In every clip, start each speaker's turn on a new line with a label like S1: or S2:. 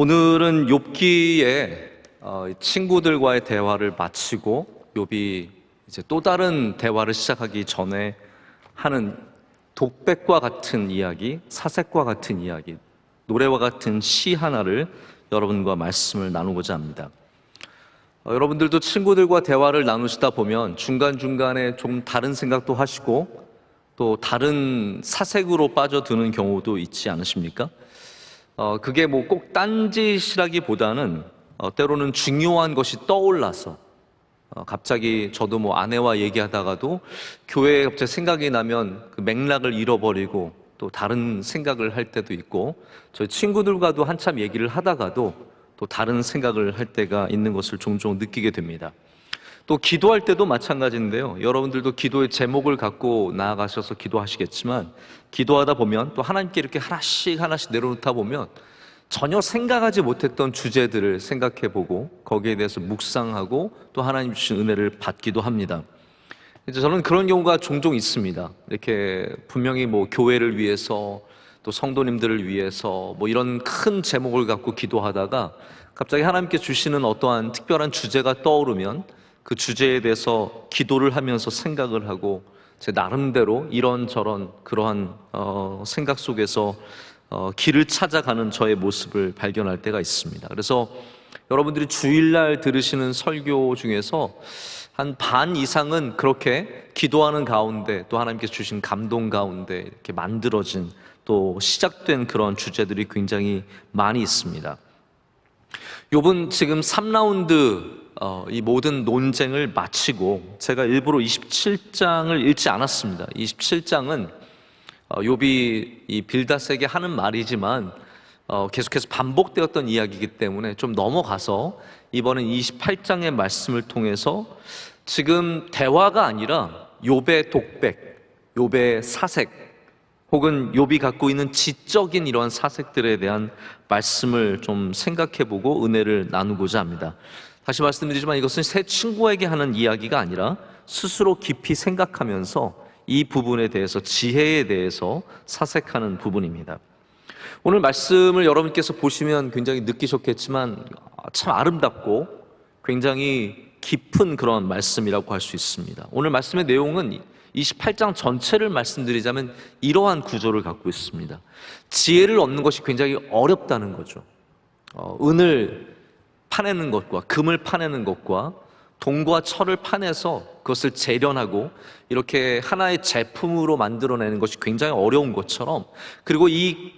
S1: 오늘은 욥기에 친구들과의 대화를 마치고 욥이 이제 또 다른 대화를 시작하기 전에 하는 독백과 같은 이야기, 사색과 같은 이야기, 노래와 같은 시 하나를 여러분과 말씀을 나누고자 합니다. 여러분들도 친구들과 대화를 나누시다 보면 중간중간에 좀 다른 생각도 하시고 또 다른 사색으로 빠져드는 경우도 있지 않으십니까? 그게 뭐 꼭 딴짓이라기보다는 때로는 중요한 것이 떠올라서 갑자기 저도 뭐 아내와 얘기하다가도 교회에 갑자기 생각이 나면 그 맥락을 잃어버리고 또 다른 생각을 할 때도 있고, 저희 친구들과도 한참 얘기를 하다가도 또 다른 생각을 할 때가 있는 것을 종종 느끼게 됩니다. 또 기도할 때도 마찬가지인데요. 여러분들도 기도의 제목을 갖고 나아가셔서 기도하시겠지만, 기도하다 보면 또 하나님께 이렇게 하나씩 내려놓다 보면 전혀 생각하지 못했던 주제들을 생각해보고 거기에 대해서 묵상하고 또 하나님 주신 은혜를 받기도 합니다. 이제 저는 그런 경우가 종종 있습니다. 이렇게 분명히 뭐 교회를 위해서 또 성도님들을 위해서 뭐 이런 큰 제목을 갖고 기도하다가 갑자기 하나님께 주시는 어떠한 특별한 주제가 떠오르면 그 주제에 대해서 기도를 하면서 생각을 하고 제 나름대로 이런저런 그러한 생각 속에서 길을 찾아가는 저의 모습을 발견할 때가 있습니다. 그래서 여러분들이 주일날 들으시는 설교 중에서 한 반 이상은 그렇게 기도하는 가운데 또 하나님께서 주신 감동 가운데 이렇게 만들어진 또 시작된 그런 주제들이 굉장히 많이 있습니다. 욥은 지금 3라운드 이 모든 논쟁을 마치고, 제가 일부러 27장을 읽지 않았습니다. 27장은 욥이 이 빌닷에게 하는 말이지만 계속해서 반복되었던 이야기이기 때문에 좀 넘어가서 이번엔 28장의 말씀을 통해서 지금 대화가 아니라 욥의 독백, 욥의 사색, 혹은 욥이 갖고 있는 지적인 이러한 사색들에 대한 말씀을 좀 생각해보고 은혜를 나누고자 합니다. 다시 말씀드리지만 이것은 새 친구에게 하는 이야기가 아니라 스스로 깊이 생각하면서 이 부분에 대해서, 지혜에 대해서 사색하는 부분입니다. 오늘 말씀을 여러분께서 보시면 굉장히 느끼셨겠지만 참 아름답고 굉장히 깊은 그런 말씀이라고 할 수 있습니다. 오늘 말씀의 내용은 28장 전체를 말씀드리자면 이러한 구조를 갖고 있습니다. 지혜를 얻는 것이 굉장히 어렵다는 거죠. 은을 파내는 것과 금을 파내는 것과 동과 철을 파내서 그것을 재련하고 이렇게 하나의 제품으로 만들어내는 것이 굉장히 어려운 것처럼, 그리고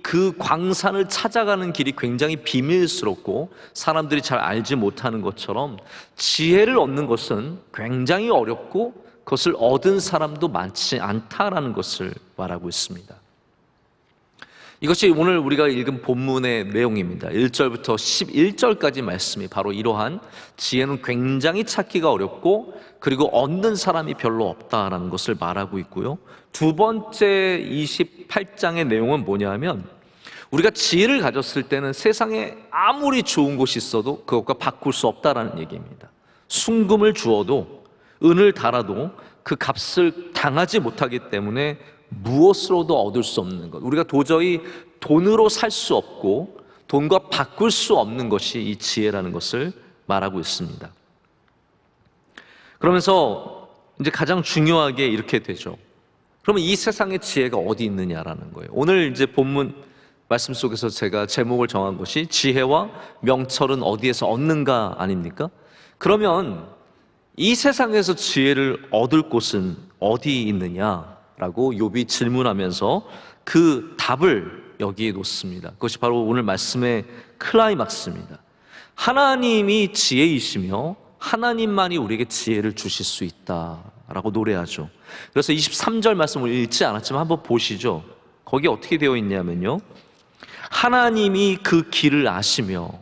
S1: 그 광산을 찾아가는 길이 굉장히 비밀스럽고 사람들이 잘 알지 못하는 것처럼 지혜를 얻는 것은 굉장히 어렵고 그것을 얻은 사람도 많지 않다라는 것을 말하고 있습니다. 이것이 오늘 우리가 읽은 본문의 내용입니다. 1절부터 11절까지 말씀이 바로 이러한 지혜는 굉장히 찾기가 어렵고 그리고 얻는 사람이 별로 없다라는 것을 말하고 있고요. 두 번째 28장의 내용은 뭐냐면, 우리가 지혜를 가졌을 때는 세상에 아무리 좋은 곳이 있어도 그것과 바꿀 수 없다라는 얘기입니다. 순금을 주어도 은을 달아도 그 값을 당하지 못하기 때문에 무엇으로도 얻을 수 없는 것, 우리가 도저히 돈으로 살 수 없고 돈과 바꿀 수 없는 것이 이 지혜라는 것을 말하고 있습니다. 그러면서 이제 가장 중요하게 이렇게 되죠. 그러면 이 세상의 지혜가 어디 있느냐라는 거예요. 오늘 이제 본문 말씀 속에서 제가 제목을 정한 것이 지혜와 명철은 어디에서 얻는가 아닙니까? 그러면 이 세상에서 지혜를 얻을 곳은 어디 있느냐라고 욥이 질문하면서 그 답을 여기에 놓습니다. 그것이 바로 오늘 말씀의 클라이막스입니다. 하나님이 지혜이시며 하나님만이 우리에게 지혜를 주실 수 있다라고 노래하죠. 그래서 23절 말씀을 읽지 않았지만 한번 보시죠. 거기 어떻게 되어 있냐면요, 하나님이 그 길을 아시며,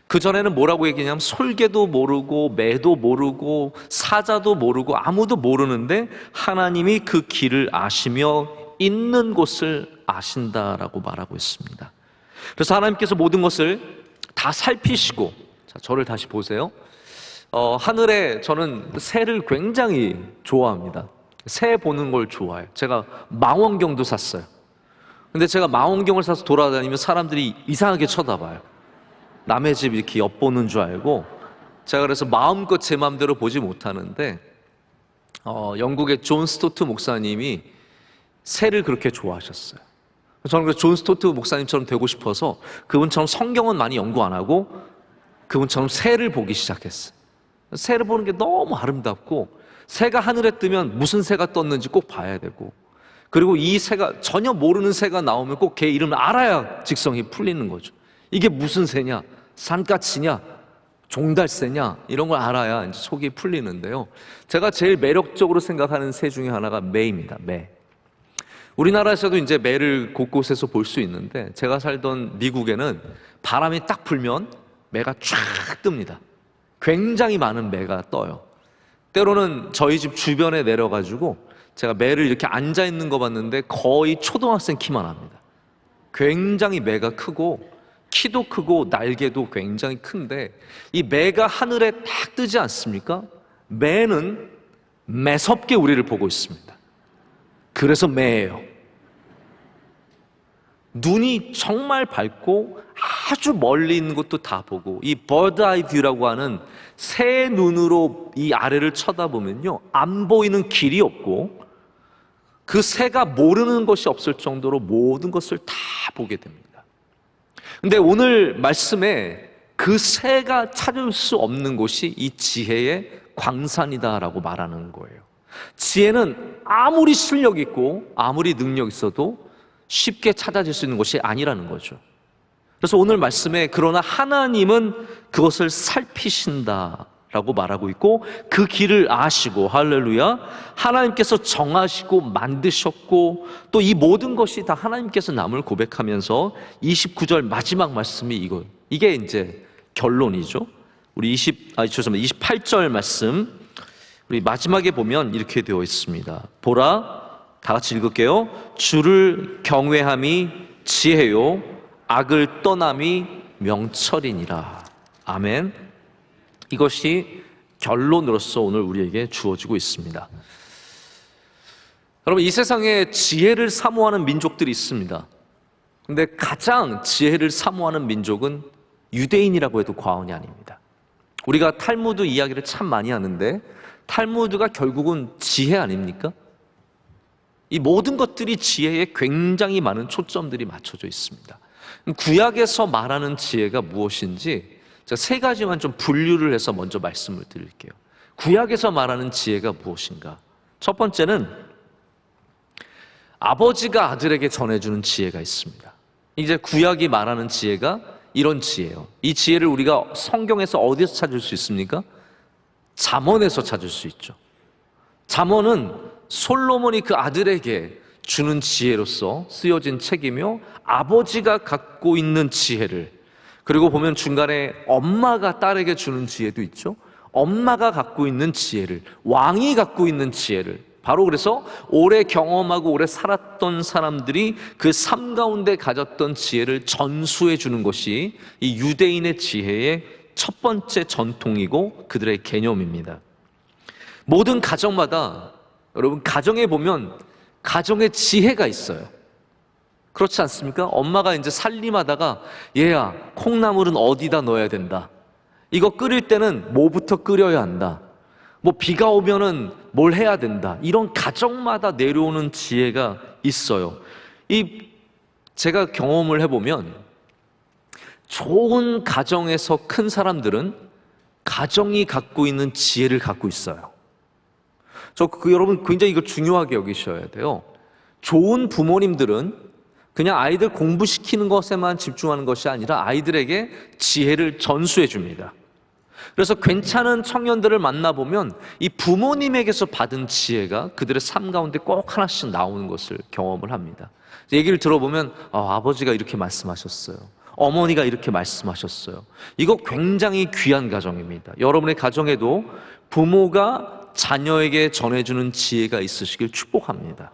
S1: 그전에는 뭐라고 얘기했냐면 솔개도 모르고 매도 모르고 사자도 모르고 아무도 모르는데 하나님이 그 길을 아시며 있는 곳을 아신다라고 말하고 있습니다. 그래서 하나님께서 모든 것을 다 살피시고, 자, 저를 다시 보세요. 하늘에, 저는 새를 굉장히 좋아합니다. 새 보는 걸 좋아해요. 제가 망원경도 샀어요. 근데 제가 망원경을 사서 돌아다니면 사람들이 이상하게 쳐다봐요. 남의 집 이렇게 엿보는 줄 알고 제가 그래서 마음껏 제 마음대로 보지 못하는데 영국의 존 스토트 목사님이 새를 그렇게 좋아하셨어요. 저는 그래서 존 스토트 목사님처럼 되고 싶어서 그분처럼 성경은 많이 연구 안 하고 그분처럼 새를 보기 시작했어요. 새를 보는 게 너무 아름답고 새가 하늘에 뜨면 무슨 새가 떴는지 꼭 봐야 되고, 그리고 이 새가 전혀 모르는 새가 나오면 꼭 걔 이름을 알아야 직성이 풀리는 거죠. 이게 무슨 새냐, 산까치냐, 종달새냐, 이런 걸 알아야 이제 속이 풀리는데요. 제가 제일 매력적으로 생각하는 새 중에 하나가 매입니다. 매. 우리나라에서도 이제 매를 곳곳에서 볼 수 있는데, 제가 살던 미국에는 바람이 딱 불면 매가 쫙 뜹니다. 굉장히 많은 매가 떠요. 때로는 저희 집 주변에 내려가지고 제가 매를 이렇게 앉아 있는 거 봤는데 거의 초등학생 키만 합니다. 굉장히 매가 크고 키도 크고 날개도 굉장히 큰데, 이 매가 하늘에 딱 뜨지 않습니까? 매는 매섭게 우리를 보고 있습니다. 그래서 매예요. 눈이 정말 밝고 아주 멀리 있는 것도 다 보고, 이 버드 아이 뷰라고 하는 새 눈으로 이 아래를 쳐다보면요, 안 보이는 길이 없고 그 새가 모르는 것이 없을 정도로 모든 것을 다 보게 됩니다. 근데 오늘 말씀에 그 새가 찾을 수 없는 곳이 이 지혜의 광산이다라고 말하는 거예요. 지혜는 아무리 실력 있고 아무리 능력 있어도 쉽게 찾아질 수 있는 것이 아니라는 거죠. 그래서 오늘 말씀에 그러나 하나님은 그것을 살피신다라고 말하고 있고, 그 길을 아시고, 할렐루야, 하나님께서 정하시고 만드셨고, 또 이 모든 것이 다 하나님께서 남을 고백하면서 29절 마지막 말씀이 이게 이제 결론이죠. 우리 28절 말씀 우리 마지막에 보면 이렇게 되어 있습니다. 보라, 다 같이 읽을게요. 주를 경외함이 지혜요, 악을 떠남이 명철이니라. 아멘. 이것이 결론으로서 오늘 우리에게 주어지고 있습니다. 여러분, 이 세상에 지혜를 사모하는 민족들이 있습니다. 근데 가장 지혜를 사모하는 민족은 유대인이라고 해도 과언이 아닙니다. 우리가 탈무드 이야기를 참 많이 하는데, 탈무드가 결국은 지혜 아닙니까? 이 모든 것들이 지혜에 굉장히 많은 초점들이 맞춰져 있습니다. 구약에서 말하는 지혜가 무엇인지 제가 세 가지만 좀 분류를 해서 먼저 말씀을 드릴게요. 구약에서 말하는 지혜가 무엇인가? 첫 번째는 아버지가 아들에게 전해주는 지혜가 있습니다. 이제 구약이 말하는 지혜가 이런 지혜예요. 이 지혜를 우리가 성경에서 어디서 찾을 수 있습니까? 잠언에서 찾을 수 있죠. 잠언은 솔로몬이 그 아들에게 주는 지혜로서 쓰여진 책이며, 아버지가 갖고 있는 지혜를, 그리고 보면 중간에 엄마가 딸에게 주는 지혜도 있죠. 엄마가 갖고 있는 지혜를, 왕이 갖고 있는 지혜를, 바로 그래서 오래 경험하고 오래 살았던 사람들이 그 삶 가운데 가졌던 지혜를 전수해 주는 것이 이 유대인의 지혜의 첫 번째 전통이고 그들의 개념입니다. 모든 가정마다, 여러분, 가정에 보면 가정의 지혜가 있어요. 그렇지 않습니까? 엄마가 이제 살림하다가, 얘야, 콩나물은 어디다 넣어야 된다, 이거 끓일 때는 뭐부터 끓여야 한다, 뭐 비가 오면은 뭘 해야 된다, 이런 가정마다 내려오는 지혜가 있어요. 제가 경험을 해보면 좋은 가정에서 큰 사람들은 가정이 갖고 있는 지혜를 갖고 있어요. 여러분, 굉장히 이거 중요하게 여기셔야 돼요. 좋은 부모님들은 그냥 아이들 공부시키는 것에만 집중하는 것이 아니라 아이들에게 지혜를 전수해 줍니다. 그래서 괜찮은 청년들을 만나보면 이 부모님에게서 받은 지혜가 그들의 삶 가운데 꼭 하나씩 나오는 것을 경험을 합니다. 얘기를 들어보면 아버지가 이렇게 말씀하셨어요, 어머니가 이렇게 말씀하셨어요. 이거 굉장히 귀한 가정입니다. 여러분의 가정에도 부모가 자녀에게 전해주는 지혜가 있으시길 축복합니다.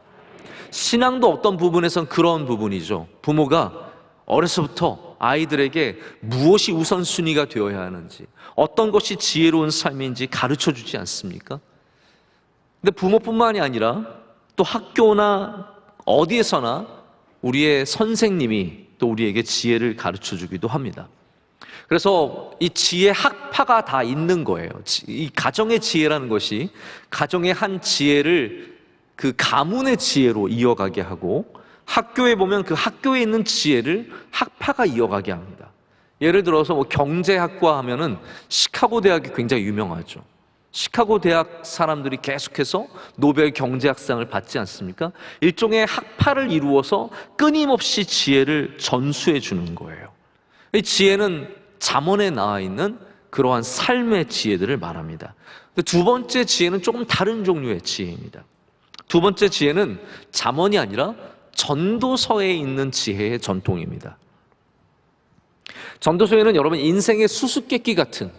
S1: 신앙도 어떤 부분에선 그런 부분이죠. 부모가 어려서부터 아이들에게 무엇이 우선순위가 되어야 하는지, 어떤 것이 지혜로운 삶인지 가르쳐주지 않습니까? 근데 부모뿐만이 아니라 또 학교나 어디에서나 우리의 선생님이 또 우리에게 지혜를 가르쳐주기도 합니다. 그래서 이 지혜 학파가 다 있는 거예요. 이 가정의 지혜라는 것이 가정의 한 지혜를 그 가문의 지혜로 이어가게 하고, 학교에 보면 그 학교에 있는 지혜를 학파가 이어가게 합니다. 예를 들어서 뭐 경제학과 하면은 시카고 대학이 굉장히 유명하죠. 시카고 대학 사람들이 계속해서 노벨 경제학상을 받지 않습니까? 일종의 학파를 이루어서 끊임없이 지혜를 전수해 주는 거예요. 이 지혜는 잠언에 나와 있는 그러한 삶의 지혜들을 말합니다. 두 번째 지혜는 조금 다른 종류의 지혜입니다. 두 번째 지혜는 잠언이 아니라 전도서에 있는 지혜의 전통입니다. 전도서에는 여러분 인생의 수수께끼 같은,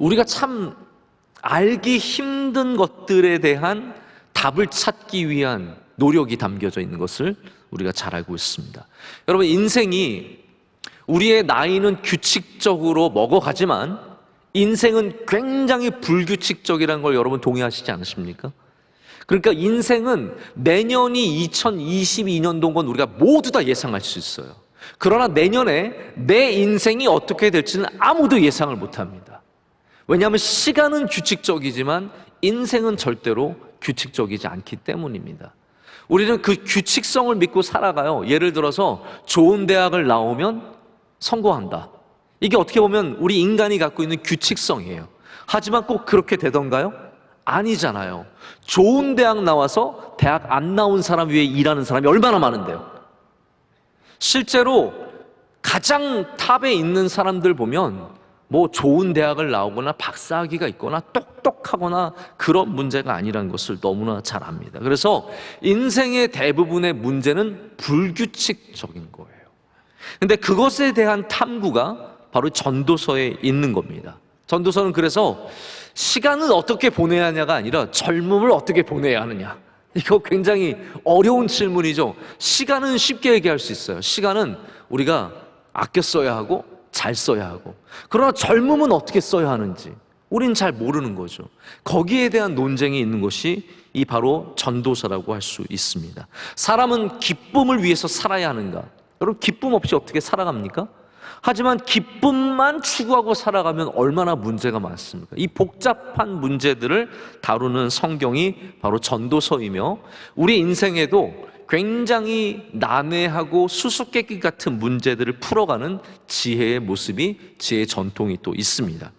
S1: 우리가 참 알기 힘든 것들에 대한 답을 찾기 위한 노력이 담겨져 있는 것을 우리가 잘 알고 있습니다. 여러분, 인생이, 우리의 나이는 규칙적으로 먹어가지만 인생은 굉장히 불규칙적이라는 걸 여러분 동의하시지 않으십니까? 그러니까 인생은 내년이 2022년도인 건 우리가 모두 다 예상할 수 있어요. 그러나 내년에 내 인생이 어떻게 될지는 아무도 예상을 못합니다. 왜냐하면 시간은 규칙적이지만 인생은 절대로 규칙적이지 않기 때문입니다. 우리는 그 규칙성을 믿고 살아가요. 예를 들어서 좋은 대학을 나오면 성공한다. 이게 어떻게 보면 우리 인간이 갖고 있는 규칙성이에요. 하지만 꼭 그렇게 되던가요? 아니잖아요. 좋은 대학 나와서 대학 안 나온 사람 위에 일하는 사람이 얼마나 많은데요. 실제로 가장 탑에 있는 사람들 보면 뭐 좋은 대학을 나오거나 박사학위가 있거나 똑똑하거나 그런 문제가 아니라는 것을 너무나 잘 압니다. 그래서 인생의 대부분의 문제는 불규칙적인 거예요. 근데 그것에 대한 탐구가 바로 전도서에 있는 겁니다. 전도서는 그래서 시간을 어떻게 보내야 하냐가 아니라 젊음을 어떻게 보내야 하느냐, 이거 굉장히 어려운 질문이죠. 시간은 쉽게 얘기할 수 있어요. 시간은 우리가 아껴 써야 하고 잘 써야 하고, 그러나 젊음은 어떻게 써야 하는지 우리는 잘 모르는 거죠. 거기에 대한 논쟁이 있는 것이 이 바로 전도서라고 할 수 있습니다. 사람은 기쁨을 위해서 살아야 하는가? 여러분, 기쁨 없이 어떻게 살아갑니까? 하지만 기쁨만 추구하고 살아가면 얼마나 문제가 많습니까? 이 복잡한 문제들을 다루는 성경이 바로 전도서이며, 우리 인생에도 굉장히 난해하고 수수께끼 같은 문제들을 풀어가는 지혜의 모습이, 지혜의 전통이 또 있습니다.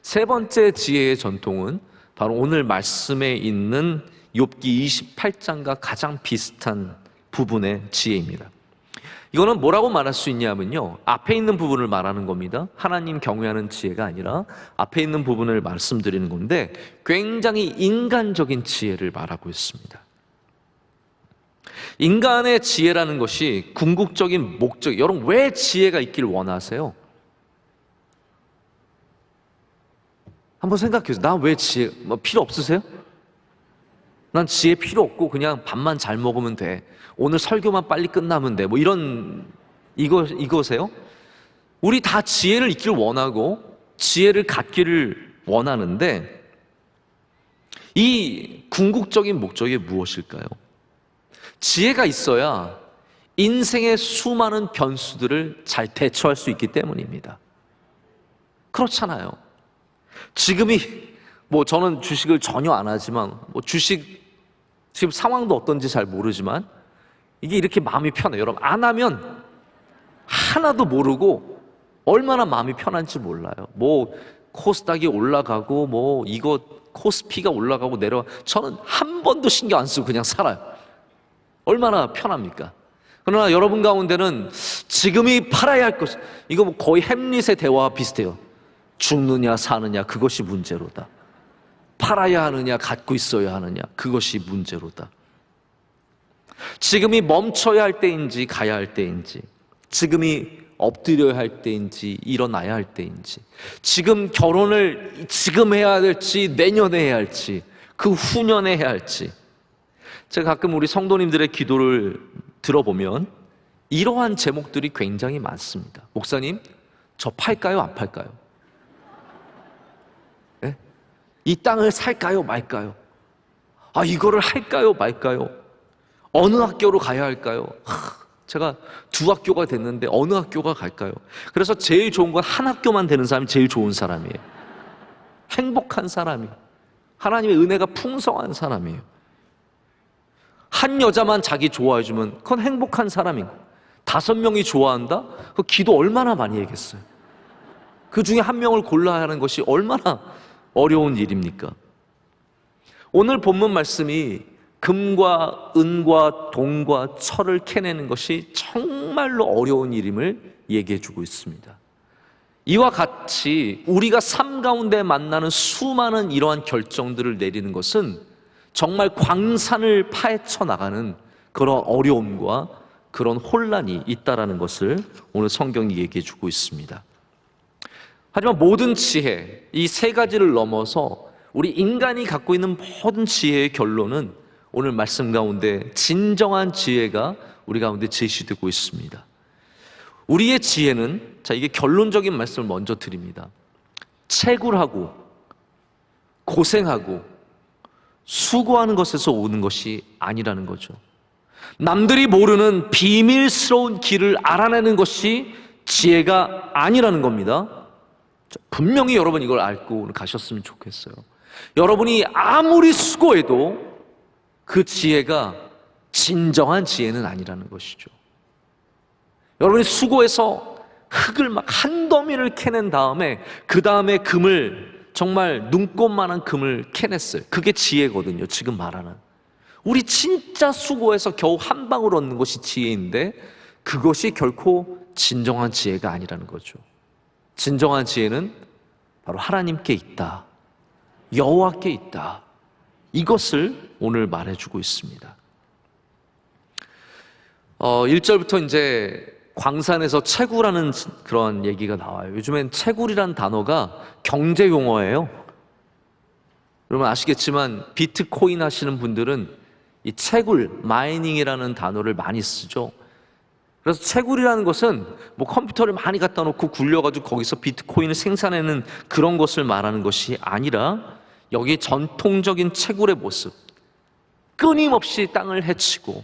S1: 세 번째 지혜의 전통은 바로 오늘 말씀에 있는 욥기 28장과 가장 비슷한 부분의 지혜입니다. 이거는 뭐라고 말할 수 있냐면요, 앞에 있는 부분을 말하는 겁니다. 하나님 경외하는 지혜가 아니라 앞에 있는 부분을 말씀드리는 건데, 굉장히 인간적인 지혜를 말하고 있습니다. 인간의 지혜라는 것이 궁극적인 목적, 여러분 왜 지혜가 있길 원하세요? 한번 생각해 보세요. 나 왜 지혜 필요 없으세요? 난 지혜 필요 없고 그냥 밥만 잘 먹으면 돼, 오늘 설교만 빨리 끝나면 돼, 뭐 이거세요? 우리 다 지혜를 잊기를 원하고 지혜를 갖기를 원하는데, 이 궁극적인 목적이 무엇일까요? 지혜가 있어야 인생의 수많은 변수들을 잘 대처할 수 있기 때문입니다. 그렇잖아요. 지금이 저는 주식을 전혀 안 하지만 주식 지금 상황도 어떤지 잘 모르지만 이게 이렇게 마음이 편해요. 여러분, 안 하면 하나도 모르고 얼마나 마음이 편한지 몰라요. 코스닥이 올라가고 이거 코스피가 올라가고 내려와, 저는 한 번도 신경 안 쓰고 그냥 살아요. 얼마나 편합니까? 그러나 여러분 가운데는 지금이 팔아야 할 것, 이거 거의 햄릿의 대화와 비슷해요. 죽느냐 사느냐 그것이 문제로다. 팔아야 하느냐 갖고 있어야 하느냐 그것이 문제로다. 지금이 멈춰야 할 때인지 가야 할 때인지, 지금이 엎드려야 할 때인지 일어나야 할 때인지, 지금 결혼을 지금 해야 될지 내년에 해야 할지 그 후년에 해야 할지. 제가 가끔 우리 성도님들의 기도를 들어보면 이러한 제목들이 굉장히 많습니다. 목사님, 저 팔까요 안 팔까요? 네? 이 땅을 살까요 말까요? 이거를 할까요 말까요? 어느 학교로 가야 할까요? 제가 두 학교가 됐는데 어느 학교가 갈까요? 그래서 제일 좋은 건 한 학교만 되는 사람이 제일 좋은 사람이에요. 행복한 사람이, 하나님의 은혜가 풍성한 사람이에요. 한 여자만 자기 좋아해주면 그건 행복한 사람인 거예요. 5명이 좋아한다? 그 기도 얼마나 많이 해겠어요. 그 중에 한 명을 골라야 하는 것이 얼마나 어려운 일입니까? 오늘 본문 말씀이 금과 은과 동과 철을 캐내는 것이 정말로 어려운 일임을 얘기해 주고 있습니다. 이와 같이 우리가 삶 가운데 만나는 수많은 이러한 결정들을 내리는 것은 정말 광산을 파헤쳐 나가는 그런 어려움과 그런 혼란이 있다라는 것을 오늘 성경이 얘기해 주고 있습니다. 하지만 모든 지혜, 이 세 가지를 넘어서 우리 인간이 갖고 있는 모든 지혜의 결론은 오늘 말씀 가운데 진정한 지혜가 우리 가운데 제시되고 있습니다. 우리의 지혜는, 자, 이게 결론적인 말씀을 먼저 드립니다. 채굴하고 고생하고 수고하는 것에서 오는 것이 아니라는 거죠. 남들이 모르는 비밀스러운 길을 알아내는 것이 지혜가 아니라는 겁니다. 분명히 여러분 이걸 알고 가셨으면 좋겠어요. 여러분이 아무리 수고해도 그 지혜가 진정한 지혜는 아니라는 것이죠. 여러분이 수고해서 흙을 막 한 더미를 캐낸 다음에 그 다음에 금을, 정말 눈꼽만한 금을 캐냈어요. 그게 지혜거든요. 지금 말하는 우리 진짜 수고해서 겨우 한 방울 얻는 것이 지혜인데 그것이 결코 진정한 지혜가 아니라는 거죠. 진정한 지혜는 바로 하나님께 있다, 여호와께 있다, 이것을 오늘 말해주고 있습니다. 1절부터 이제 광산에서 채굴하는 그런 얘기가 나와요. 요즘엔 채굴이라는 단어가 경제 용어예요. 여러분 아시겠지만 비트코인 하시는 분들은 이 채굴, 마이닝이라는 단어를 많이 쓰죠. 그래서 채굴이라는 것은 뭐 컴퓨터를 많이 갖다 놓고 굴려가지고 거기서 비트코인을 생산하는 그런 것을 말하는 것이 아니라 여기 전통적인 채굴의 모습, 끊임없이 땅을 헤치고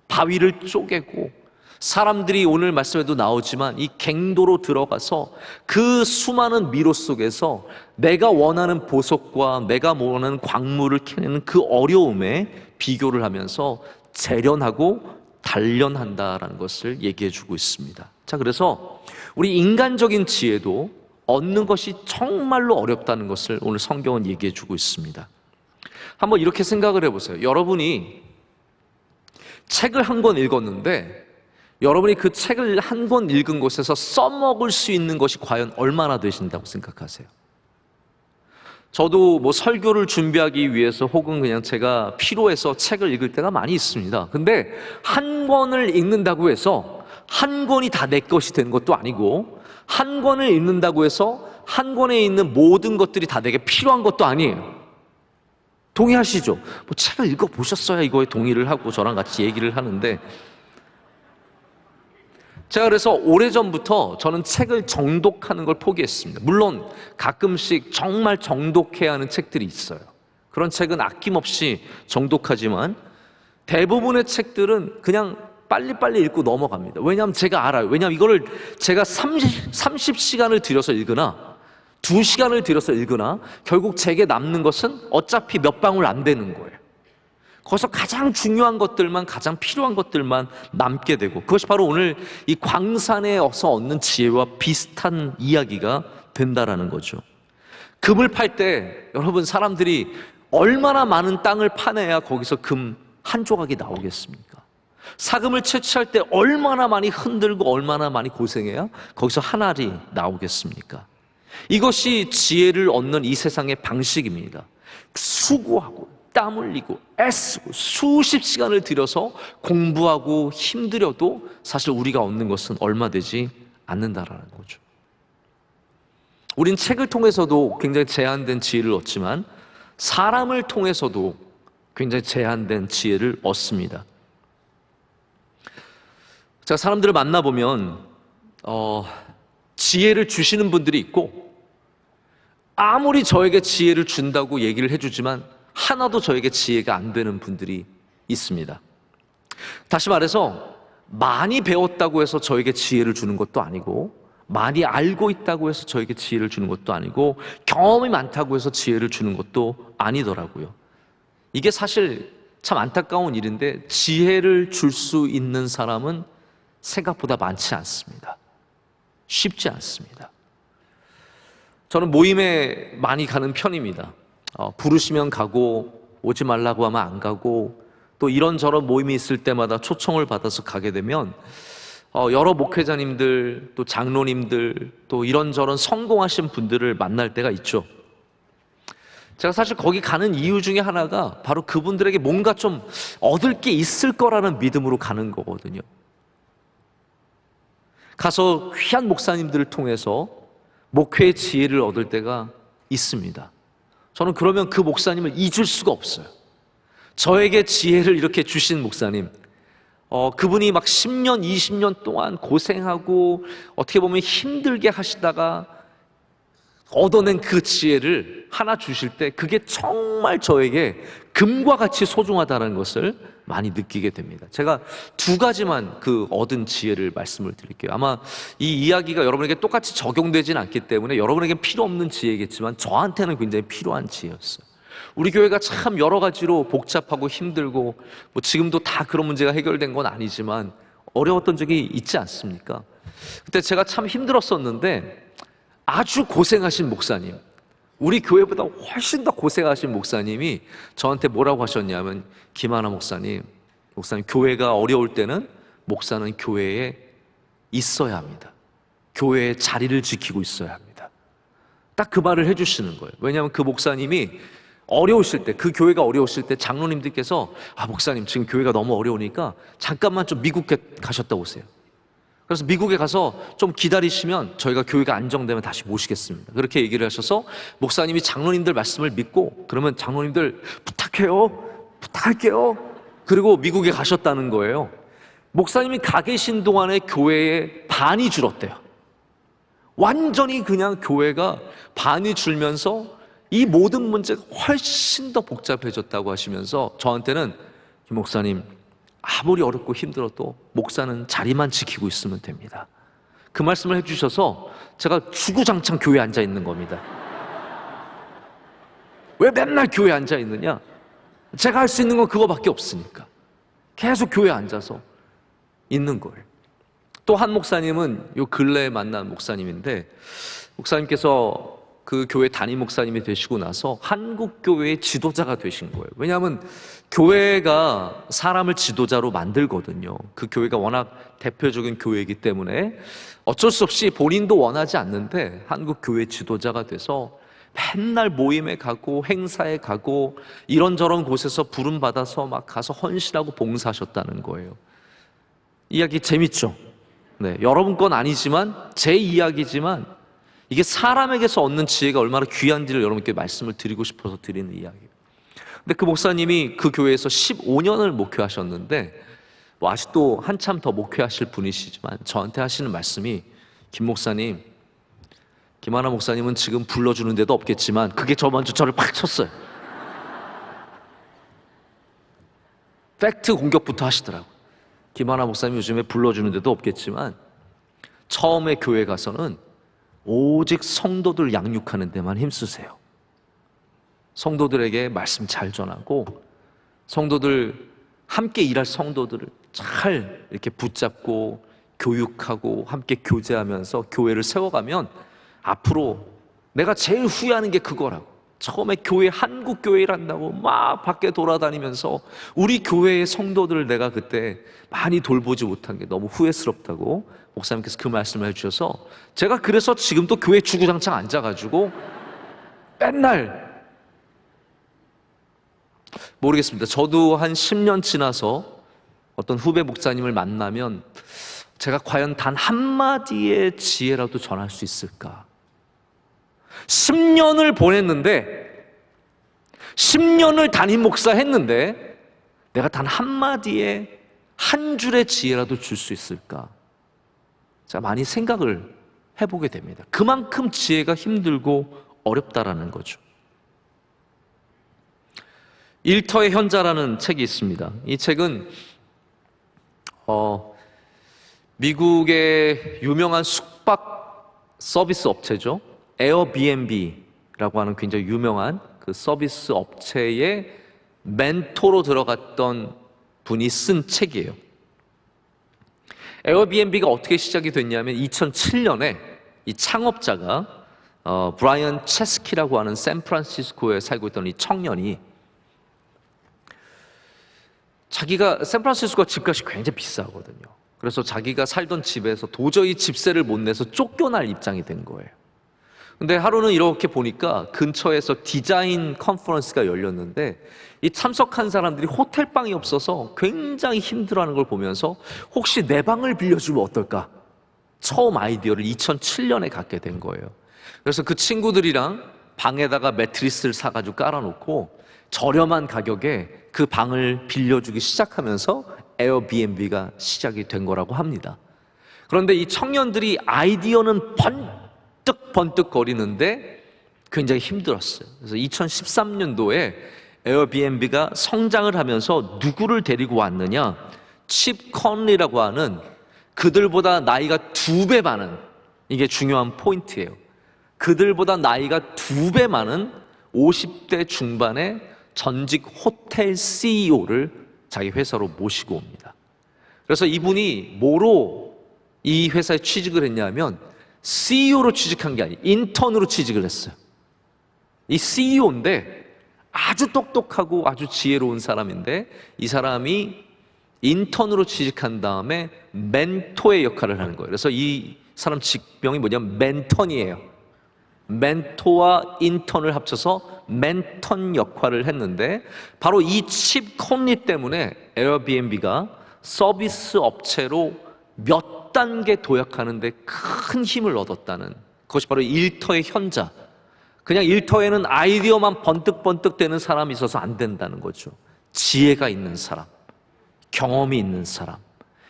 S1: 바위를 쪼개고 사람들이 오늘 말씀에도 나오지만 이 갱도로 들어가서 그 수많은 미로 속에서 내가 원하는 보석과 내가 원하는 광물을 캐내는 그 어려움에 비교를 하면서 재련하고 단련한다라는 것을 얘기해 주고 있습니다. 자, 그래서 우리 인간적인 지혜도 얻는 것이 정말로 어렵다는 것을 오늘 성경은 얘기해 주고 있습니다. 한번 이렇게 생각을 해보세요. 여러분이 책을 한 권 읽었는데 여러분이 그 책을 한 권 읽은 곳에서 써먹을 수 있는 것이 과연 얼마나 되신다고 생각하세요? 저도 뭐 설교를 준비하기 위해서 혹은 그냥 제가 필요해서 책을 읽을 때가 많이 있습니다. 근데 한 권을 읽는다고 해서 한 권이 다 내 것이 되는 것도 아니고 한 권을 읽는다고 해서 한 권에 있는 모든 것들이 다 내게 필요한 것도 아니에요. 동의하시죠? 뭐 책을 읽어보셨어야 이거에 동의를 하고 저랑 같이 얘기를 하는데, 제가 그래서 오래전부터 저는 책을 정독하는 걸 포기했습니다. 물론 가끔씩 정말 정독해야 하는 책들이 있어요. 그런 책은 아낌없이 정독하지만 대부분의 책들은 그냥 빨리빨리 읽고 넘어갑니다. 왜냐하면 제가 알아요. 왜냐하면 이거를 제가 30시간을 들여서 읽으나 2시간을 들여서 읽으나 결국 제게 남는 것은 어차피 몇 방울 안 되는 거예요. 거기서 가장 중요한 것들만, 가장 필요한 것들만 남게 되고, 그것이 바로 오늘 이 광산에서 얻는 지혜와 비슷한 이야기가 된다라는 거죠. 금을 팔 때 여러분, 사람들이 얼마나 많은 땅을 파내야 거기서 금 한 조각이 나오겠습니까? 사금을 채취할 때 얼마나 많이 흔들고 얼마나 많이 고생해야 거기서 한 알이 나오겠습니까? 이것이 지혜를 얻는 이 세상의 방식입니다. 수고하고 땀 흘리고 애쓰고 수십 시간을 들여서 공부하고 힘들여도 사실 우리가 얻는 것은 얼마 되지 않는다라는 거죠. 우린 책을 통해서도 굉장히 제한된 지혜를 얻지만 사람을 통해서도 굉장히 제한된 지혜를 얻습니다. 제가 사람들을 만나보면 지혜를 주시는 분들이 있고, 아무리 저에게 지혜를 준다고 얘기를 해주지만 하나도 저에게 지혜가 안 되는 분들이 있습니다. 다시 말해서 많이 배웠다고 해서 저에게 지혜를 주는 것도 아니고, 많이 알고 있다고 해서 저에게 지혜를 주는 것도 아니고, 경험이 많다고 해서 지혜를 주는 것도 아니더라고요. 이게 사실 참 안타까운 일인데, 지혜를 줄 수 있는 사람은 생각보다 많지 않습니다. 쉽지 않습니다. 저는 모임에 많이 가는 편입니다. 부르시면 가고, 오지 말라고 하면 안 가고, 또 이런저런 모임이 있을 때마다 초청을 받아서 가게 되면 여러 목회자님들, 또 장로님들, 또 이런저런 성공하신 분들을 만날 때가 있죠. 제가 사실 거기 가는 이유 중에 하나가 바로 그분들에게 뭔가 좀 얻을 게 있을 거라는 믿음으로 가는 거거든요. 가서 귀한 목사님들을 통해서 목회의 지혜를 얻을 때가 있습니다. 저는 그러면 그 목사님을 잊을 수가 없어요. 저에게 지혜를 이렇게 주신 목사님, 그분이 막 10년, 20년 동안 고생하고 어떻게 보면 힘들게 하시다가 얻어낸 그 지혜를 하나 주실 때 그게 정말 저에게 금과 같이 소중하다는 것을 많이 느끼게 됩니다. 제가 두 가지만 그 얻은 지혜를 말씀을 드릴게요. 아마 이 이야기가 여러분에게 똑같이 적용되진 않기 때문에 여러분에게 필요 없는 지혜겠지만 저한테는 굉장히 필요한 지혜였어요. 우리 교회가 참 여러 가지로 복잡하고 힘들고 뭐 지금도 다 그런 문제가 해결된 건 아니지만 어려웠던 적이 있지 않습니까? 그때 제가 참 힘들었었는데 아주 고생하신 목사님, 우리 교회보다 훨씬 더 고생하신 목사님이 저한테 뭐라고 하셨냐면, 김하나 목사님, 교회가 어려울 때는 목사는 교회에 있어야 합니다. 교회의 자리를 지키고 있어야 합니다. 딱 그 말을 해주시는 거예요. 왜냐하면 그 목사님이 어려우실 때, 그 교회가 어려우실 때 장로님들께서 목사님 지금 교회가 너무 어려우니까 잠깐만 좀 미국에 가셨다 오세요. 그래서 미국에 가서 좀 기다리시면 저희가 교회가 안정되면 다시 모시겠습니다. 그렇게 얘기를 하셔서 목사님이 장로님들 말씀을 믿고, 그러면 장로님들 부탁할게요. 그리고 미국에 가셨다는 거예요. 목사님이 가 계신 동안에 교회의 반이 줄었대요. 완전히 그냥 교회가 반이 줄면서 이 모든 문제가 훨씬 더 복잡해졌다고 하시면서 저한테는, 김 목사님, 아무리 어렵고 힘들어도 목사는 자리만 지키고 있으면 됩니다. 그 말씀을 해주셔서 제가 주구장창 교회에 앉아 있는 겁니다. 왜 맨날 교회에 앉아 있느냐? 제가 할 수 있는 건 그거밖에 없으니까 계속 교회에 앉아서 있는 거예요. 또 한 목사님은 요 근래에 만난 목사님인데, 목사님께서 그 교회 담임 목사님이 되시고 나서 한국 교회의 지도자가 되신 거예요. 왜냐하면 교회가 사람을 지도자로 만들거든요. 그 교회가 워낙 대표적인 교회이기 때문에 어쩔 수 없이 본인도 원하지 않는데 한국 교회 지도자가 돼서 맨날 모임에 가고 행사에 가고 이런저런 곳에서 부름받아서 막 가서 헌신하고 봉사하셨다는 거예요. 이야기 재밌죠? 네, 여러분 건 아니지만 제 이야기지만 이게 사람에게서 얻는 지혜가 얼마나 귀한지를 여러분께 말씀을 드리고 싶어서 드리는 이야기예요. 근데 그 목사님이 그 교회에서 15년을 목회하셨는데 뭐 아직도 한참 더 목회하실 분이시지만 저한테 하시는 말씀이, 김 목사님, 김하나 목사님은 지금 불러주는 데도 없겠지만, 그게 저 먼저 저를 팍 쳤어요. 팩트 공격부터 하시더라고요. 김하나 목사님 요즘에 불러주는 데도 없겠지만 처음에 교회 가서는 오직 성도들 양육하는 데만 힘쓰세요. 성도들에게 말씀 잘 전하고 성도들, 함께 일할 성도들을 잘 이렇게 붙잡고 교육하고 함께 교제하면서 교회를 세워가면 앞으로 내가 제일 후회하는 게 그거라고. 처음에 교회, 한국 교회를 한다고 막 밖에 돌아다니면서 우리 교회의 성도들을 내가 그때 많이 돌보지 못한 게 너무 후회스럽다고 목사님께서 그 말씀을 해주셔서, 제가 그래서 지금도 교회 주구장창 앉아가지고 맨날, 모르겠습니다. 저도 한 10년 지나서 어떤 후배 목사님을 만나면 제가 과연 단 한마디의 지혜라도 전할 수 있을까? 10년을 보냈는데, 10년을 담임 목사 했는데 내가 단 한마디의 한 줄의 지혜라도 줄 수 있을까? 제가 많이 생각을 해보게 됩니다. 그만큼 지혜가 힘들고 어렵다라는 거죠. 일터의 현자라는 책이 있습니다. 이 책은 미국의 유명한 숙박 서비스 업체죠. 에어비앤비라고 하는 굉장히 유명한 그 서비스 업체의 멘토로 들어갔던 분이 쓴 책이에요. 에어비앤비가 어떻게 시작이 됐냐면 2007년에 이 창업자가 브라이언 체스키라고 하는 샌프란시스코에 살고 있던 이 청년이 자기가 샌프란시스코가 집값이 굉장히 비싸거든요. 그래서 자기가 살던 집에서 도저히 집세를 못 내서 쫓겨날 입장이 된 거예요. 근데 하루는 이렇게 보니까 근처에서 디자인 컨퍼런스가 열렸는데 이 참석한 사람들이 호텔방이 없어서 굉장히 힘들어하는 걸 보면서 혹시 내 방을 빌려주면 어떨까? 처음 아이디어를 2007년에 갖게 된 거예요. 그래서 그 친구들이랑 방에다가 매트리스를 사가지고 깔아놓고 저렴한 가격에 그 방을 빌려주기 시작하면서 에어비앤비가 시작이 된 거라고 합니다. 그런데 이 청년들이 아이디어는 번뜩 거리는데 굉장히 힘들었어요. 그래서 2013년도에 에어비앤비가 성장을 하면서 누구를 데리고 왔느냐? 칩 컨리라고 하는 그들보다 나이가 2배 많은, 이게 중요한 포인트예요. 그들보다 나이가 2배 많은 50대 중반의 전직 호텔 CEO를 자기 회사로 모시고 옵니다. 그래서 이분이 뭐로 이 회사에 취직을 했냐면 CEO로 취직한 게 아니에요. 인턴으로 취직을 했어요. 이 CEO인데 아주 똑똑하고 아주 지혜로운 사람인데 이 사람이 인턴으로 취직한 다음에 멘토의 역할을 하는 거예요. 그래서 이 사람 직명이 뭐냐면 멘턴이에요. 멘토와 인턴을 합쳐서 멘턴 역할을 했는데 바로 이 칩 컨리 때문에 에어비앤비가 서비스 업체로 몇 단계 도약하는데 큰 힘을 얻었다는 그것이 바로 일터의 현자. 그냥 일터에는 아이디어만 번뜩번뜩 되는 사람이 있어서 안 된다는 거죠. 지혜가 있는 사람, 경험이 있는 사람,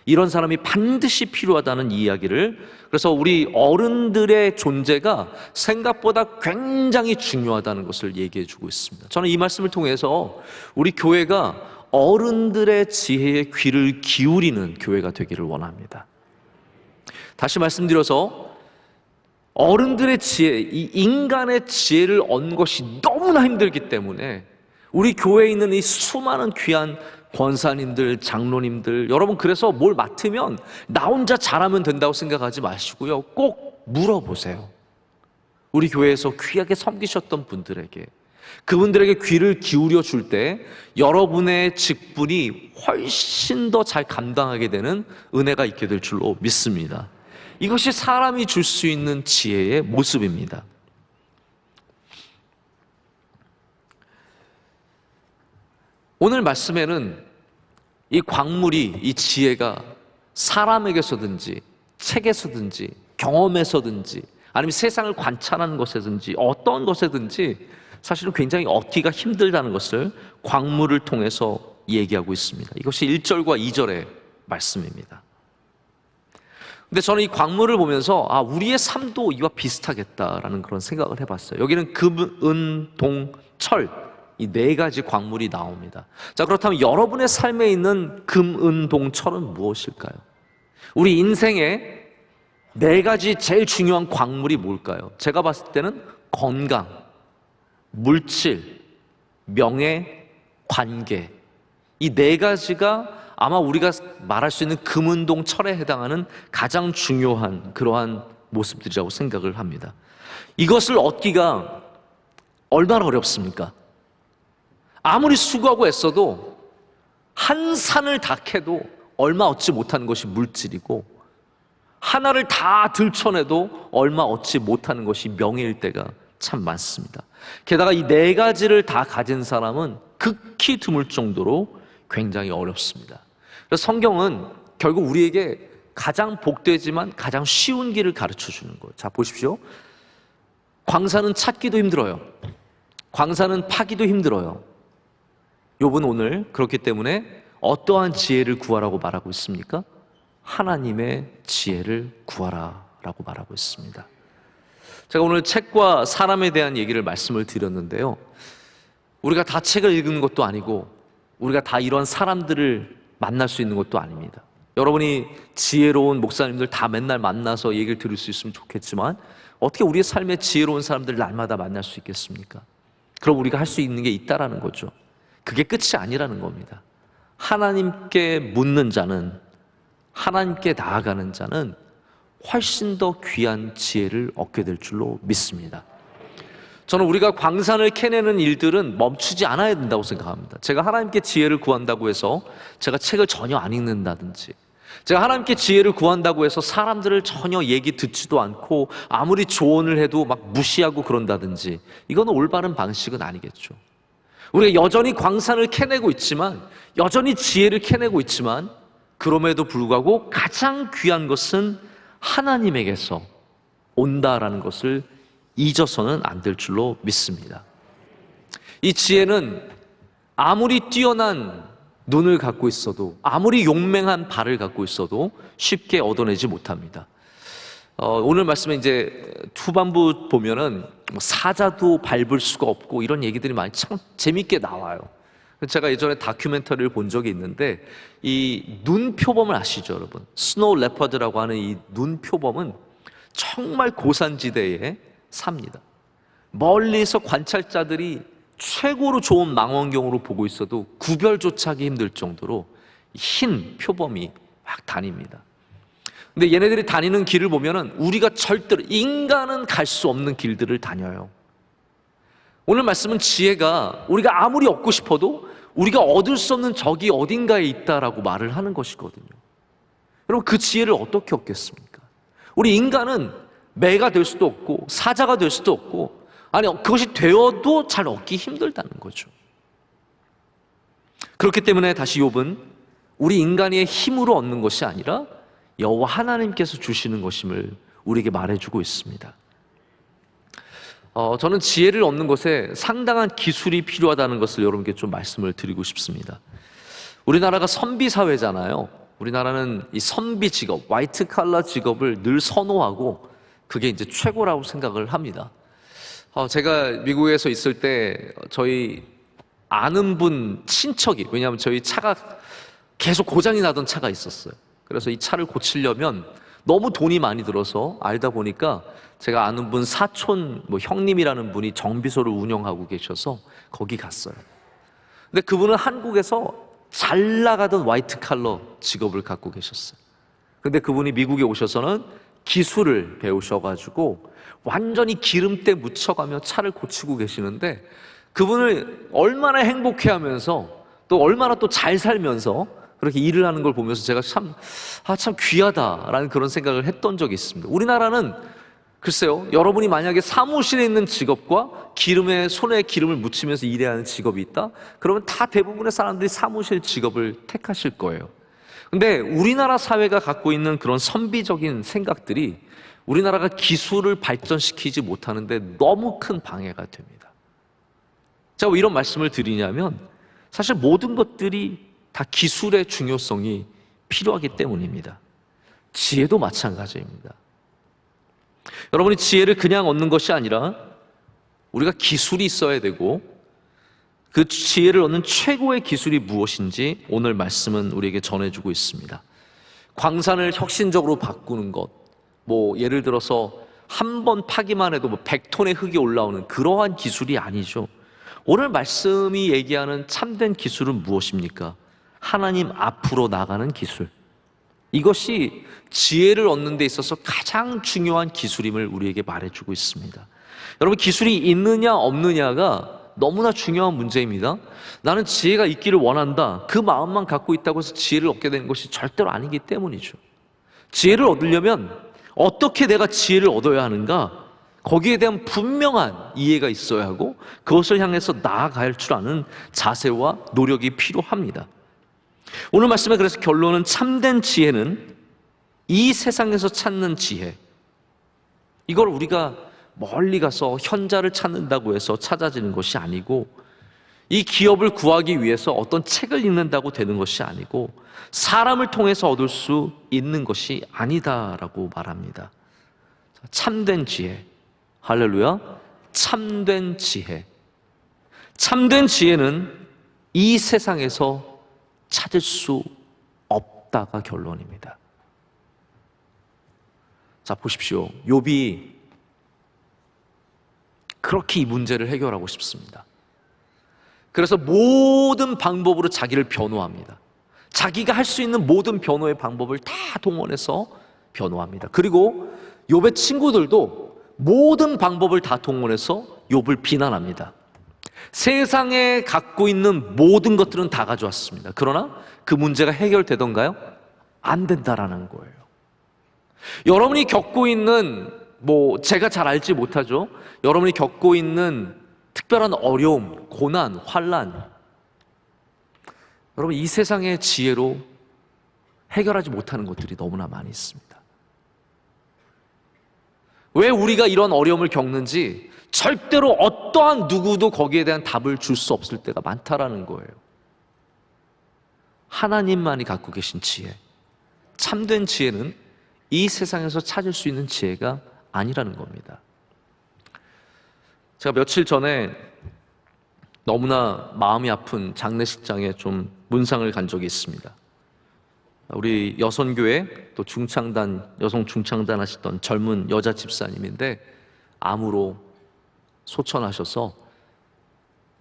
S1: 이런 사람이 반드시 필요하다는 이야기를, 그래서 우리 어른들의 존재가 생각보다 굉장히 중요하다는 것을 얘기해 주고 있습니다. 저는 이 말씀을 통해서 우리 교회가 어른들의 지혜에 귀를 기울이는 교회가 되기를 원합니다. 다시 말씀드려서 어른들의 지혜, 이 인간의 지혜를 얻는 것이 너무나 힘들기 때문에 우리 교회에 있는 이 수많은 귀한 권사님들, 장로님들, 여러분 그래서 뭘 맡으면 나 혼자 잘하면 된다고 생각하지 마시고요. 꼭 물어보세요. 우리 교회에서 귀하게 섬기셨던 분들에게, 그분들에게 귀를 기울여 줄 때 여러분의 직분이 훨씬 더 잘 감당하게 되는 은혜가 있게 될 줄로 믿습니다. 이것이 사람이 줄 수 있는 지혜의 모습입니다. 오늘 말씀에는 이 광물이, 이 지혜가 사람에게서든지 책에서든지 경험에서든지 아니면 세상을 관찰하는 것에든지 어떤 것에든지 사실은 굉장히 얻기가 힘들다는 것을 광물을 통해서 얘기하고 있습니다. 이것이 1절과 2절의 말씀입니다. 근데 저는 이 광물을 보면서 우리의 삶도 이와 비슷하겠다라는 그런 생각을 해봤어요. 여기는 금, 은, 동, 철, 이 네 가지 광물이 나옵니다. 자, 그렇다면 여러분의 삶에 있는 금, 은, 동, 철은 무엇일까요? 우리 인생에 네 가지 제일 중요한 광물이 뭘까요? 제가 봤을 때는 건강, 물질, 명예, 관계, 이 네 가지가 아마 우리가 말할 수 있는 금, 은, 동, 철에 해당하는 가장 중요한 그러한 모습들이라고 생각을 합니다. 이것을 얻기가 얼마나 어렵습니까? 아무리 수고하고 애써도 한 산을 다 캐도 얼마 얻지 못하는 것이 물질이고 하나를 다 들춰내도 얼마 얻지 못하는 것이 명예일 때가 참 많습니다. 게다가 이 네 가지를 다 가진 사람은 극히 드물 정도로 굉장히 어렵습니다. 그래서 성경은 결국 우리에게 가장 복되지만 가장 쉬운 길을 가르쳐 주는 거예요. 자, 보십시오. 광산은 찾기도 힘들어요. 광산은 파기도 힘들어요. 욥은 오늘 그렇기 때문에 어떠한 지혜를 구하라고 말하고 있습니까? 하나님의 지혜를 구하라라고 말하고 있습니다. 제가 오늘 책과 사람에 대한 얘기를 말씀을 드렸는데요. 우리가 다 책을 읽는 것도 아니고 우리가 다 이런 사람들을 만날 수 있는 것도 아닙니다. 여러분이 지혜로운 목사님들 다 맨날 만나서 얘기를 들을 수 있으면 좋겠지만 어떻게 우리의 삶에 지혜로운 사람들 날마다 만날 수 있겠습니까? 그럼 우리가 할 수 있는 게 있다라는 거죠. 그게 끝이 아니라는 겁니다. 하나님께 묻는 자는, 하나님께 나아가는 자는 훨씬 더 귀한 지혜를 얻게 될 줄로 믿습니다. 저는 우리가 광산을 캐내는 일들은 멈추지 않아야 된다고 생각합니다. 제가 하나님께 지혜를 구한다고 해서 제가 책을 전혀 안 읽는다든지, 제가 하나님께 지혜를 구한다고 해서 사람들을 전혀 얘기 듣지도 않고 아무리 조언을 해도 막 무시하고 그런다든지, 이거는 올바른 방식은 아니겠죠. 우리가 여전히 광산을 캐내고 있지만, 여전히 지혜를 캐내고 있지만, 그럼에도 불구하고 가장 귀한 것은 하나님에게서 온다라는 것을 잊어서는 안 될 줄로 믿습니다. 이 지혜는 아무리 뛰어난 눈을 갖고 있어도, 아무리 용맹한 발을 갖고 있어도 쉽게 얻어내지 못합니다. 오늘 말씀에 이제 후반부 보면은 사자도 밟을 수가 없고 이런 얘기들이 많이 참 재밌게 나와요. 제가 예전에 다큐멘터리를 본 적이 있는데, 이 눈표범을 아시죠, 여러분? 스노우 레퍼드라고 하는 이 눈표범은 정말 고산지대에 삽니다. 멀리서 관찰자들이 최고로 좋은 망원경으로 보고 있어도 구별조차 하기 힘들 정도로 흰 표범이 막 다닙니다. 근데 얘네들이 다니는 길을 보면은 우리가 절대로, 인간은 갈 수 없는 길들을 다녀요. 오늘 말씀은 지혜가 우리가 아무리 얻고 싶어도 우리가 얻을 수 없는 적이 어딘가에 있다라고 말을 하는 것이거든요. 여러분, 그 지혜를 어떻게 얻겠습니까? 우리 인간은 매가 될 수도 없고 사자가 될 수도 없고, 아니 그것이 되어도 잘 얻기 힘들다는 거죠. 그렇기 때문에 다시 욥은 우리 인간의 힘으로 얻는 것이 아니라 여호와 하나님께서 주시는 것임을 우리에게 말해주고 있습니다. 저는 지혜를 얻는 것에 상당한 기술이 필요하다는 것을 여러분께 좀 말씀을 드리고 싶습니다. 우리나라가 선비 사회잖아요. 우리나라는 이 선비 직업, 화이트 칼라 직업을 늘 선호하고 그게 이제 최고라고 생각을 합니다. 제가 미국에서 있을 때 저희 아는 분 친척이, 왜냐하면 저희 차가 계속 고장이 나던 차가 있었어요. 그래서 이 차를 고치려면 너무 돈이 많이 들어서 알다 보니까 제가 아는 분 사촌 형님이라는 분이 정비소를 운영하고 계셔서 거기 갔어요. 근데 그분은 한국에서 잘 나가던 화이트 칼러 직업을 갖고 계셨어요. 근데 그분이 미국에 오셔서는 기술을 배우셔가지고 완전히 기름때 묻혀가며 차를 고치고 계시는데, 그분을 얼마나 행복해하면서 또 얼마나 또 잘 살면서 그렇게 일을 하는 걸 보면서 제가 참 귀하다라는 그런 생각을 했던 적이 있습니다. 우리나라는 글쎄요, 여러분이 만약에 사무실에 있는 직업과 손에 기름을 묻히면서 일해야 하는 직업이 있다? 그러면 다 대부분의 사람들이 사무실 직업을 택하실 거예요. 근데 우리나라 사회가 갖고 있는 그런 선비적인 생각들이 우리나라가 기술을 발전시키지 못하는데 너무 큰 방해가 됩니다. 제가 왜 이런 말씀을 드리냐면, 사실 모든 것들이 다 기술의 중요성이 필요하기 때문입니다. 지혜도 마찬가지입니다. 여러분이 지혜를 그냥 얻는 것이 아니라 우리가 기술이 있어야 되고, 그 지혜를 얻는 최고의 기술이 무엇인지 오늘 말씀은 우리에게 전해주고 있습니다. 광산을 혁신적으로 바꾸는 것, 예를 들어서 한 번 파기만 해도 100톤의 흙이 올라오는 그러한 기술이 아니죠. 오늘 말씀이 얘기하는 참된 기술은 무엇입니까? 하나님 앞으로 나가는 기술. 이것이 지혜를 얻는 데 있어서 가장 중요한 기술임을 우리에게 말해주고 있습니다. 여러분, 기술이 있느냐 없느냐가 너무나 중요한 문제입니다. 나는 지혜가 있기를 원한다, 그 마음만 갖고 있다고 해서 지혜를 얻게 되는 것이 절대로 아니기 때문이죠. 지혜를 얻으려면 어떻게 내가 지혜를 얻어야 하는가, 거기에 대한 분명한 이해가 있어야 하고 그것을 향해서 나아갈 줄 아는 자세와 노력이 필요합니다. 오늘 말씀의 그래서 결론은, 참된 지혜는 이 세상에서 찾는 지혜, 이걸 우리가 멀리 가서 현자를 찾는다고 해서 찾아지는 것이 아니고, 이 기업을 구하기 위해서 어떤 책을 읽는다고 되는 것이 아니고, 사람을 통해서 얻을 수 있는 것이 아니다라고 말합니다. 참된 지혜, 할렐루야. 참된 지혜. 참된 지혜는 이 세상에서 찾을 수 없다가 결론입니다. 자, 보십시오. 욥이 그렇게 이 문제를 해결하고 싶습니다. 그래서 모든 방법으로 자기를 변호합니다. 자기가 할 수 있는 모든 변호의 방법을 다 동원해서 변호합니다. 그리고 욥의 친구들도 모든 방법을 다 동원해서 욥을 비난합니다. 세상에 갖고 있는 모든 것들은 다 가져왔습니다. 그러나 그 문제가 해결되던가요? 안 된다라는 거예요. 여러분이 겪고 있는, 제가 잘 알지 못하죠. 여러분이 겪고 있는 특별한 어려움, 고난, 환난, 여러분 이 세상의 지혜로 해결하지 못하는 것들이 너무나 많이 있습니다. 왜 우리가 이런 어려움을 겪는지 절대로 어떠한 누구도 거기에 대한 답을 줄 수 없을 때가 많다라는 거예요. 하나님만이 갖고 계신 지혜, 참된 지혜는 이 세상에서 찾을 수 있는 지혜가 아니라는 겁니다. 제가 며칠 전에 너무나 마음이 아픈 장례식장에 좀 문상을 간 적이 있습니다. 우리 여선교회 또 여성 중창단 하시던 젊은 여자 집사님인데 암으로 소천하셔서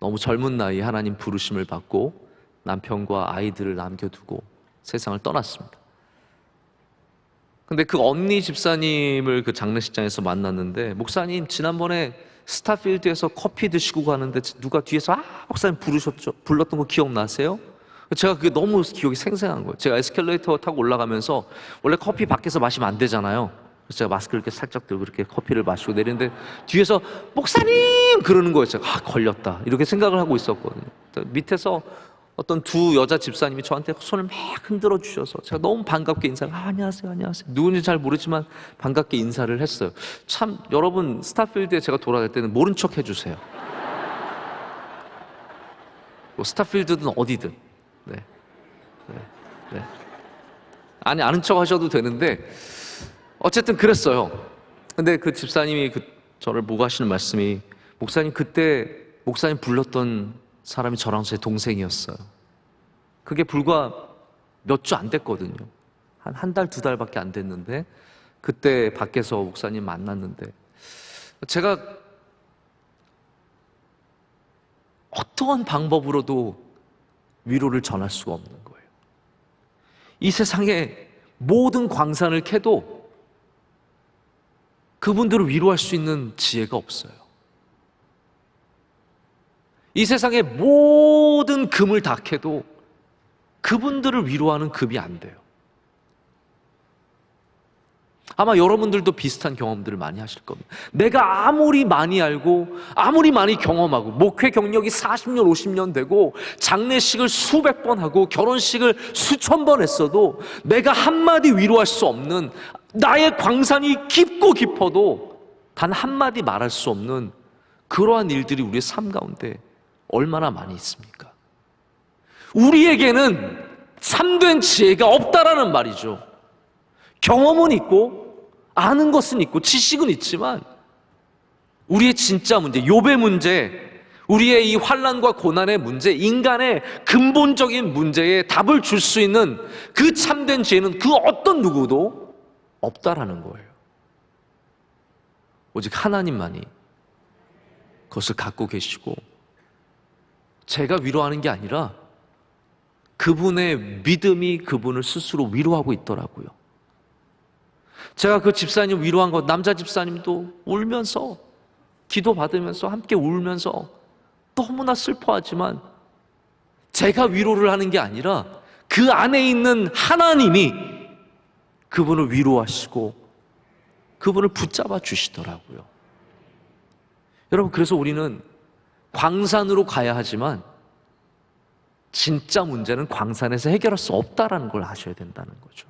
S1: 너무 젊은 나이에 하나님 부르심을 받고 남편과 아이들을 남겨두고 세상을 떠났습니다. 근데 그 언니 집사님을 그 장례식장에서 만났는데, 목사님 지난번에 스타필드에서 커피 드시고 가는데 누가 뒤에서 목사님 불렀던 거 기억나세요? 제가 그게 너무 기억이 생생한 거예요. 제가 에스컬레이터 타고 올라가면서 원래 커피 밖에서 마시면 안 되잖아요. 그래서 제가 마스크를 이렇게 살짝 들고 이렇게 커피를 마시고 내리는데 뒤에서 목사님 그러는 거예요. 제가 걸렸다 이렇게 생각을 하고 있었거든요. 밑에서 어떤 두 여자 집사님이 저한테 손을 막 흔들어 주셔서 제가 너무 반갑게 인사를, 안녕하세요, 안녕하세요. 누군지 잘 모르지만 반갑게 인사를 했어요. 참, 여러분 스타필드에 제가 돌아갈 때는 모른 척 해주세요. 스타필드든 어디든. 네. 아니, 아는 척 하셔도 되는데 어쨌든 그랬어요. 근데 그 집사님이 저를 보고 하시는 말씀이, 목사님 그때 목사님 불렀던 사람이 저랑 제 동생이었어요. 그게 불과 몇 주 안 됐거든요. 한 달, 두 달밖에 안 됐는데 그때 밖에서 목사님 만났는데 제가 어떠한 방법으로도 위로를 전할 수가 없는 거예요. 이 세상에 모든 광산을 캐도 그분들을 위로할 수 있는 지혜가 없어요. 이 세상에 모든 금을 다 캐도 그분들을 위로하는 금이 안 돼요. 아마 여러분들도 비슷한 경험들을 많이 하실 겁니다. 내가 아무리 많이 알고 아무리 많이 경험하고 목회 경력이 40년 50년 되고 장례식을 수백 번 하고 결혼식을 수천 번 했어도 내가 한마디 위로할 수 없는, 나의 광산이 깊고 깊어도 단 한마디 말할 수 없는 그러한 일들이 우리의 삶 가운데 얼마나 많이 있습니까? 우리에게는 참된 지혜가 없다라는 말이죠. 경험은 있고 아는 것은 있고 지식은 있지만 우리의 진짜 문제, 욥의 문제, 우리의 이 환난과 고난의 문제, 인간의 근본적인 문제에 답을 줄 수 있는 그 참된 지혜는 그 어떤 누구도 없다라는 거예요. 오직 하나님만이 그것을 갖고 계시고, 제가 위로하는 게 아니라 그분의 믿음이 그분을 스스로 위로하고 있더라고요. 제가 그 집사님 위로한 것, 남자 집사님도 울면서 기도 받으면서 함께 울면서 너무나 슬퍼하지만 제가 위로를 하는 게 아니라 그 안에 있는 하나님이 그분을 위로하시고 그분을 붙잡아 주시더라고요. 여러분, 그래서 우리는 광산으로 가야 하지만 진짜 문제는 광산에서 해결할 수 없다는 걸 아셔야 된다는 거죠.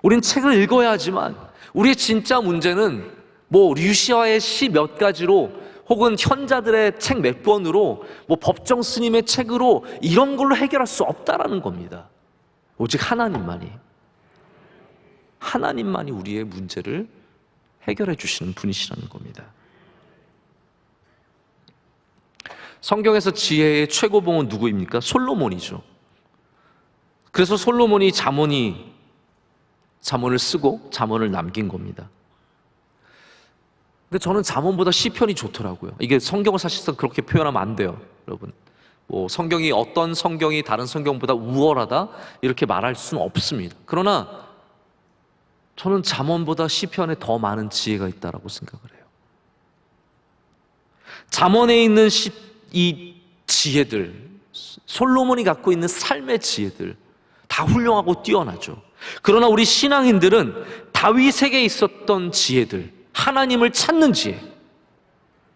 S1: 우린 책을 읽어야 하지만 우리의 진짜 문제는 류시아의 시 몇 가지로 혹은 현자들의 책 몇 권으로 법정 스님의 책으로 이런 걸로 해결할 수 없다라는 겁니다. 오직 하나님만이 우리의 문제를 해결해 주시는 분이시라는 겁니다. 성경에서 지혜의 최고봉은 누구입니까? 솔로몬이죠. 그래서 솔로몬이 잠언을 쓰고 잠언을 남긴 겁니다. 근데 저는 잠언보다 시편이 좋더라고요. 이게 성경을 사실상 그렇게 표현하면 안 돼요, 여러분. 어떤 성경이 다른 성경보다 우월하다 이렇게 말할 수는 없습니다. 그러나 저는 잠언보다 시편에 더 많은 지혜가 있다라고 생각을 해요. 잠언에 있는 이 지혜들, 솔로몬이 갖고 있는 삶의 지혜들 다 훌륭하고 뛰어나죠. 그러나 우리 신앙인들은 다윗에게 있었던 지혜들, 하나님을 찾는 지혜,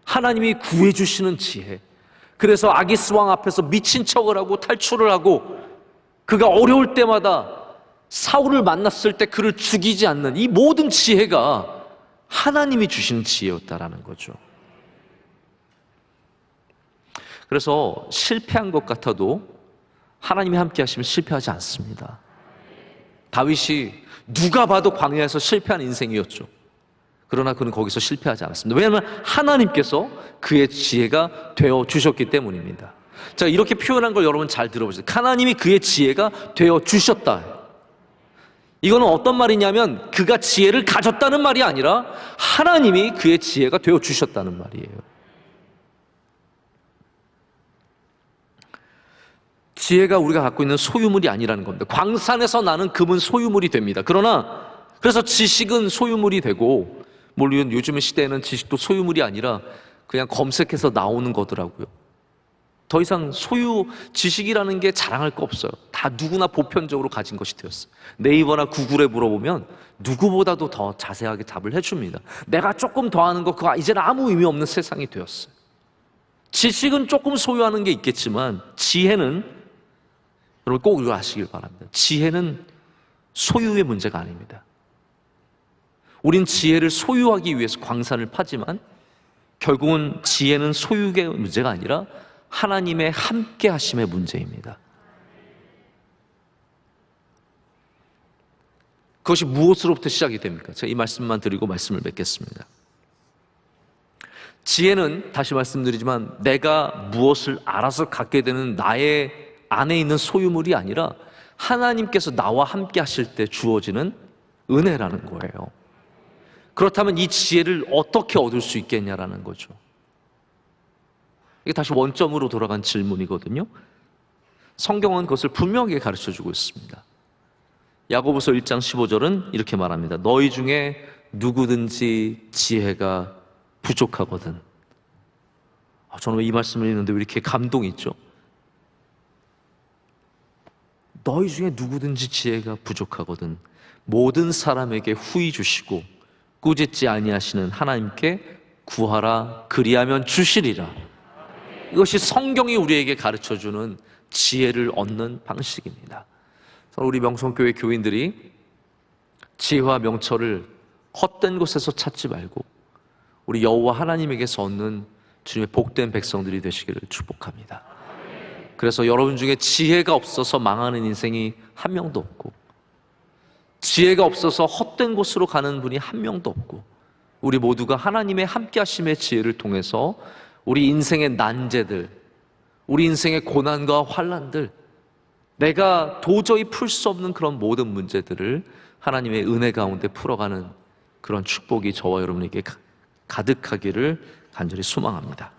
S1: 하나님이 구해주시는 지혜, 그래서 아기스 왕 앞에서 미친 척을 하고 탈출을 하고 그가 어려울 때마다 사울을 만났을 때 그를 죽이지 않는 이 모든 지혜가 하나님이 주시는 지혜였다라는 거죠. 그래서 실패한 것 같아도 하나님이 함께 하시면 실패하지 않습니다. 다윗이 누가 봐도 광야에서 실패한 인생이었죠. 그러나 그는 거기서 실패하지 않았습니다. 왜냐하면 하나님께서 그의 지혜가 되어 주셨기 때문입니다. 자, 이렇게 표현한 걸 여러분 잘 들어보세요. 하나님이 그의 지혜가 되어 주셨다. 이거는 어떤 말이냐면 그가 지혜를 가졌다는 말이 아니라 하나님이 그의 지혜가 되어 주셨다는 말이에요. 지혜가 우리가 갖고 있는 소유물이 아니라는 겁니다. 광산에서 나는 금은 소유물이 됩니다. 그래서 지식은 소유물이 되고, 물론 요즘 시대에는 지식도 소유물이 아니라 그냥 검색해서 나오는 거더라고요. 더 이상 지식이라는 게 자랑할 거 없어요. 다 누구나 보편적으로 가진 것이 되었어요. 네이버나 구글에 물어보면 누구보다도 더 자세하게 답을 해줍니다. 내가 조금 더 하는 거 그거 이제는 아무 의미 없는 세상이 되었어요. 지식은 조금 소유하는 게 있겠지만 지혜는, 여러분 꼭 이거 아시길 바랍니다. 지혜는 소유의 문제가 아닙니다. 우린 지혜를 소유하기 위해서 광산을 파지만 결국은 지혜는 소유의 문제가 아니라 하나님의 함께 하심의 문제입니다. 그것이 무엇으로부터 시작이 됩니까? 제가 이 말씀만 드리고 말씀을 맺겠습니다. 지혜는 다시 말씀드리지만 내가 무엇을 알아서 갖게 되는 나의 안에 있는 소유물이 아니라 하나님께서 나와 함께 하실 때 주어지는 은혜라는 거예요. 그렇다면 이 지혜를 어떻게 얻을 수 있겠냐라는 거죠. 이게 다시 원점으로 돌아간 질문이거든요. 성경은 그것을 분명하게 가르쳐주고 있습니다. 야고보서 1장 15절은 이렇게 말합니다. 너희 중에 누구든지 지혜가 부족하거든. 저는 왜 이 말씀을 읽는데 왜 이렇게 감동이 있죠? 너희 중에 누구든지 지혜가 부족하거든 모든 사람에게 후히 주시고 꾸짖지 아니하시는 하나님께 구하라 그리하면 주시리라. 이것이 성경이 우리에게 가르쳐주는 지혜를 얻는 방식입니다. 우리 명성교회 교인들이 지혜와 명철을 헛된 곳에서 찾지 말고 우리 여호와 하나님에게서 얻는 주님의 복된 백성들이 되시기를 축복합니다. 그래서 여러분 중에 지혜가 없어서 망하는 인생이 한 명도 없고, 지혜가 없어서 헛된 곳으로 가는 분이 한 명도 없고, 우리 모두가 하나님의 함께하심의 지혜를 통해서 우리 인생의 난제들, 우리 인생의 고난과 환난들, 내가 도저히 풀 수 없는 그런 모든 문제들을 하나님의 은혜 가운데 풀어가는 그런 축복이 저와 여러분에게 가득하기를 간절히 소망합니다.